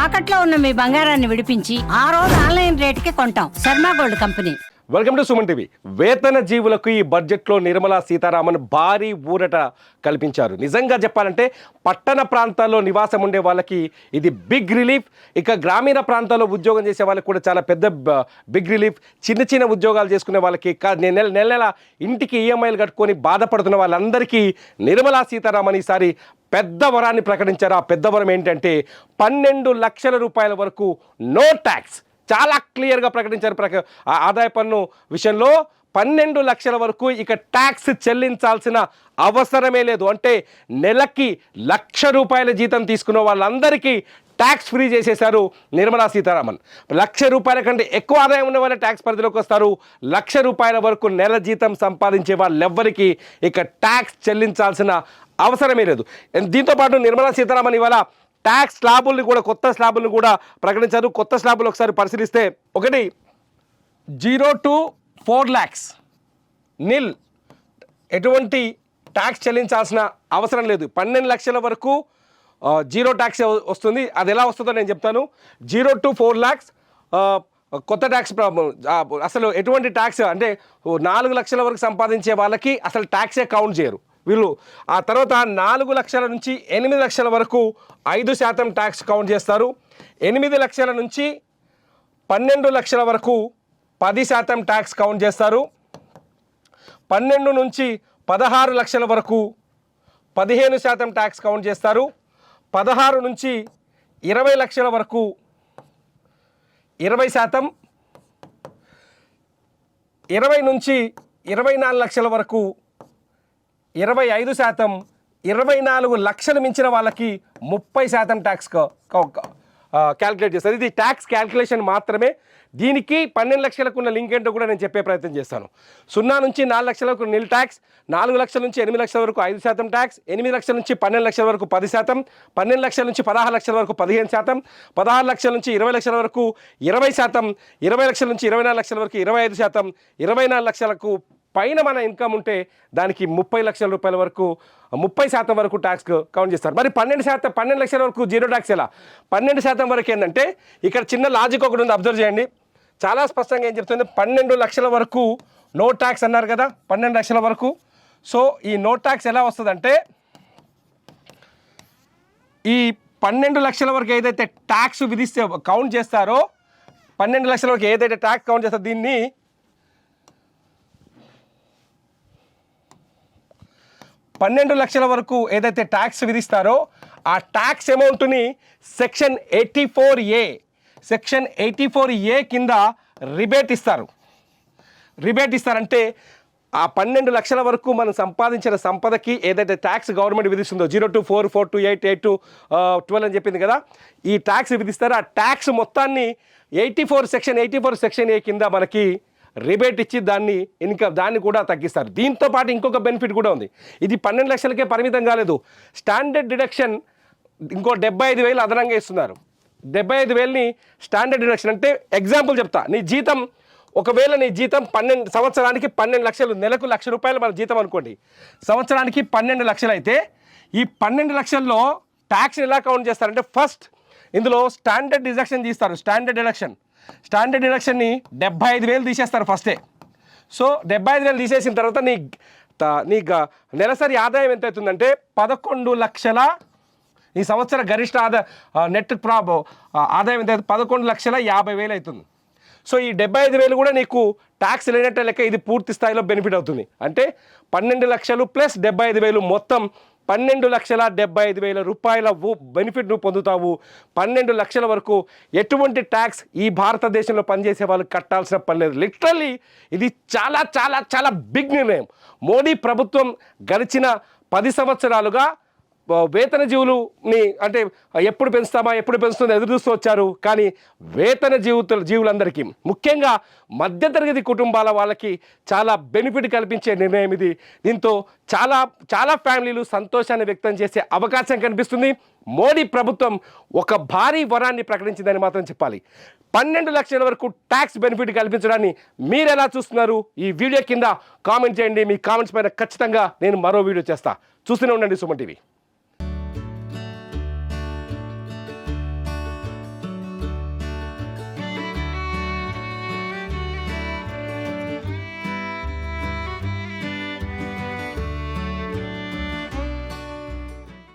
తాకట్లో ఉన్న మీ బంగారాన్ని విడిపించి ఆ రోజు ఆన్లైన్ రేటుకి కొంటాం. Sharma gold company. Welcome to Suman TV. వేతన జీవులకు ఈ బడ్జెట్లో నిర్మలా సీతారామన్ భారీ ఊరట కల్పించారు. నిజంగా చెప్పాలంటే పట్టణ ప్రాంతాల్లో నివాసం ఉండే వాళ్ళకి ఇది బిగ్ రిలీఫ్. ఇక గ్రామీణ ప్రాంతాల్లో ఉద్యోగం చేసే వాళ్ళకి కూడా చాలా పెద్ద బిగ్ రిలీఫ్. చిన్న చిన్న ఉద్యోగాలు చేసుకునే వాళ్ళకి నెల నెల ఇంటికి ఈఎంఐలు కట్టుకొని బాధపడుతున్న వాళ్ళందరికీ నిర్మలా సీతారామన్ ఈసారి పెద్ద వరాన్ని ప్రకటించారు. ఆ పెద్ద వరం ఏంటంటే 12 లక్షల రూపాయల వరకు నో ట్యాక్స్. చాలా క్లియర్గా ప్రకటించారు. ఆదాయ పన్ను విషయంలో 12 లక్షల వరకు ఇక ట్యాక్స్ చెల్లించాల్సిన అవసరమే లేదు. అంటే నెలకి 1,00,000 రూపాయల జీతం తీసుకున్న వాళ్ళందరికీ ట్యాక్స్ ఫ్రీ చేసేశారు నిర్మలా సీతారామన్. 1,00,000 రూపాయల కంటే ఎక్కువ ఆదాయం ఉన్న వాళ్ళ ట్యాక్స్ పరిధిలోకి వస్తారు. 1,00,000 రూపాయల వరకు నెల జీతం సంపాదించే వాళ్ళెవ్వరికీ ఇక ట్యాక్స్ చెల్లించాల్సిన అవసరమే లేదు. దీంతోపాటు నిర్మలా సీతారామన్ ఇవాళ ట్యాక్స్ స్లాబుల్ని కూడా కొత్త స్లాబుల్ని కూడా ప్రకటించారు. కొత్త స్లాబులు ఒకసారి పరిశీలిస్తే, ఒకటి 0 to 4 lakhs నిల్, ఎటువంటి ట్యాక్స్ చెల్లించాల్సిన అవసరం లేదు. 12 లక్షల వరకు జీరో ట్యాక్స్ వస్తుంది. అది ఎలా వస్తుందో నేను చెప్తాను. 0 to 4 lakhs కొత్త ట్యాక్స్ అసలు ఎటువంటి ట్యాక్స్ అంటే 4 లక్షల వరకు సంపాదించే వాళ్ళకి అసలు ట్యాక్సే కౌంట్ చేయరు వీళ్ళు. ఆ తర్వాత 4 లక్షల నుంచి 8 లక్షల వరకు 5% ట్యాక్స్ కౌంట్ చేస్తారు. 8 లక్షల నుంచి 12 లక్షల వరకు 10% ట్యాక్స్ కౌంట్ చేస్తారు. 12 నుంచి 16 లక్షల వరకు 15% ట్యాక్స్ కౌంట్ చేస్తారు. 16 నుంచి 20 లక్షల వరకు 20%, 20 నుంచి 24 లక్షల వరకు 25%, 24 లక్షలు మించిన వాళ్ళకి 30% ట్యాక్స్ క్యాల్కులేట్ చేస్తారు. ఇది ట్యాక్స్ క్యాల్కులేషన్ మాత్రమే. దీనికి 12 లక్షలకు ఉన్న లింక్ ఏంటో కూడా నేను చెప్పే ప్రయత్నం చేస్తాను. 0 నుంచి 4 లక్షల వరకు నిల్ ట్యాక్స్, 4 లక్షల నుంచి 8 లక్షల వరకు 5% ట్యాక్స్, 8 లక్షల నుంచి 12 లక్షల వరకు 10%, 12 లక్షల నుంచి 16 లక్షల వరకు 15%, 16 లక్షల నుంచి 20 లక్షల వరకు 20%, 20 లక్షల నుంచి 24 లక్షల వరకు 25%, 24 లక్షలకు పైన మన ఇన్కమ్ ఉంటే దానికి 30 లక్షల రూపాయల వరకు 30% వరకు ట్యాక్స్ కౌంట్ చేస్తారు. మరి 12 లక్షల వరకు జీరో ట్యాక్స్ ఎలా? 12% వరకు ఏంటంటే ఇక్కడ చిన్న లాజిక్ ఒకటి ఉంది, అబ్జర్వ్ చేయండి. చాలా స్పష్టంగా ఏం చెప్తుంది, 12 లక్షల వరకు నో ట్యాక్స్ అన్నారు కదా, 12 లక్షల వరకు. సో ఈ నో ట్యాక్స్ ఎలా వస్తుందంటే, ఈ 12 లక్షల వరకు ఏదైతే ట్యాక్స్ విధిస్తే కౌంట్ చేస్తారో, 12 లక్షల వరకు ఏదైతే ట్యాక్స్ కౌంట్ చేస్తారో దీన్ని 12 లక్షల వరకు ఏదైతే ట్యాక్స్ విధిస్తారో ఆ ట్యాక్స్ అమౌంట్ని సెక్షన్ 84A కింద రిబేట్ ఇస్తారు. రిబేట్ ఇస్తారంటే ఆ 12 లక్షల వరకు మనం సంపాదించిన సంపదకి ఏదైతే tax government విధిస్తుందో 0 to 4, 4 to 8, 8 to 12 అని చెప్పింది కదా, ఈ ట్యాక్స్ విధిస్తారు. ఆ ట్యాక్స్ మొత్తాన్ని సెక్షన్ 84 A కింద మనకి రిబేట్ ఇచ్చి దాన్ని కూడా తగ్గిస్తారు. దీంతో పాటు ఇంకొక బెనిఫిట్ కూడా ఉంది. ఇది 12 లక్షలకే పరిమితం కాలేదు. స్టాండర్డ్ డిడక్షన్ ఇంకో 75,000 అదనంగా ఇస్తున్నారు. 75,000ని స్టాండర్డ్ డిడక్షన్ అంటే, ఎగ్జాంపుల్ చెప్తా. నీ జీతం ఒకవేళ నీ జీతం 12 సంవత్సరానికి 12 లక్షలు, నెలకు 1,00,000 రూపాయలు మన జీతం అనుకోండి. సంవత్సరానికి 12 లక్షలు అయితే ఈ 12 లక్షల్లో ట్యాక్స్ని ఎలా కౌంట్ చేస్తారంటే, ఫస్ట్ ఇందులో స్టాండర్డ్ డిడక్షన్ తీస్తారు. స్టాండర్డ్ డిడక్షన్ని 75,000 తీసేస్తారు ఫస్టే. సో 75,000 తీసేసిన తర్వాత నీ నెలసరి ఆదాయం ఎంత అవుతుందంటే 11 లక్షల, ఈ సంవత్సర గరిష్ట నెట్ ఆదాయం ఎంత అవుతుంది, 11,50,000 అవుతుంది. సో ఈ 75,000 కూడా నీకు ట్యాక్స్ లేనట్టే లెక్క. ఇది పూర్తి స్థాయిలో బెనిఫిట్ అవుతుంది. అంటే 12 లక్షలు ప్లస్ 75,000 మొత్తం 12,75,000 రూపాయల బెనిఫిట్ నువ్వు పొందుతావు. 12 లక్షల వరకు ఎటువంటి ట్యాక్స్ ఈ భారతదేశంలో పనిచేసే వాళ్ళు కట్టాల్సిన పని లేదు. లిటరల్లీ ఇది చాలా చాలా చాలా బిగ్ నిర్ణయం. మోడీ ప్రభుత్వం గడిచిన 10 సంవత్సరాలుగా వేతన జీవులని అంటే ఎప్పుడు పెంచుతుంది ఎదురు చూస్తూ వచ్చారు. కానీ వేతన జీవులందరికీ, ముఖ్యంగా మధ్యతరగతి కుటుంబాల వాళ్ళకి చాలా బెనిఫిట్ కల్పించే నిర్ణయం ఇది. దీంతో చాలా చాలా ఫ్యామిలీలు సంతోషాన్ని వ్యక్తం చేసే అవకాశం కనిపిస్తుంది. మోడీ ప్రభుత్వం ఒక భారీ వరాన్ని ప్రకటించిందని మాత్రం చెప్పాలి. 12 లక్షల వరకు ట్యాక్స్ బెనిఫిట్ కల్పించడాన్ని మీరు ఎలా చూస్తున్నారు? ఈ వీడియో కింద కామెంట్ చేయండి. మీ కామెంట్స్ పైన ఖచ్చితంగా నేను మరో వీడియో చేస్తా. చూస్తూనే ఉండండి సుమన్ టీవీ.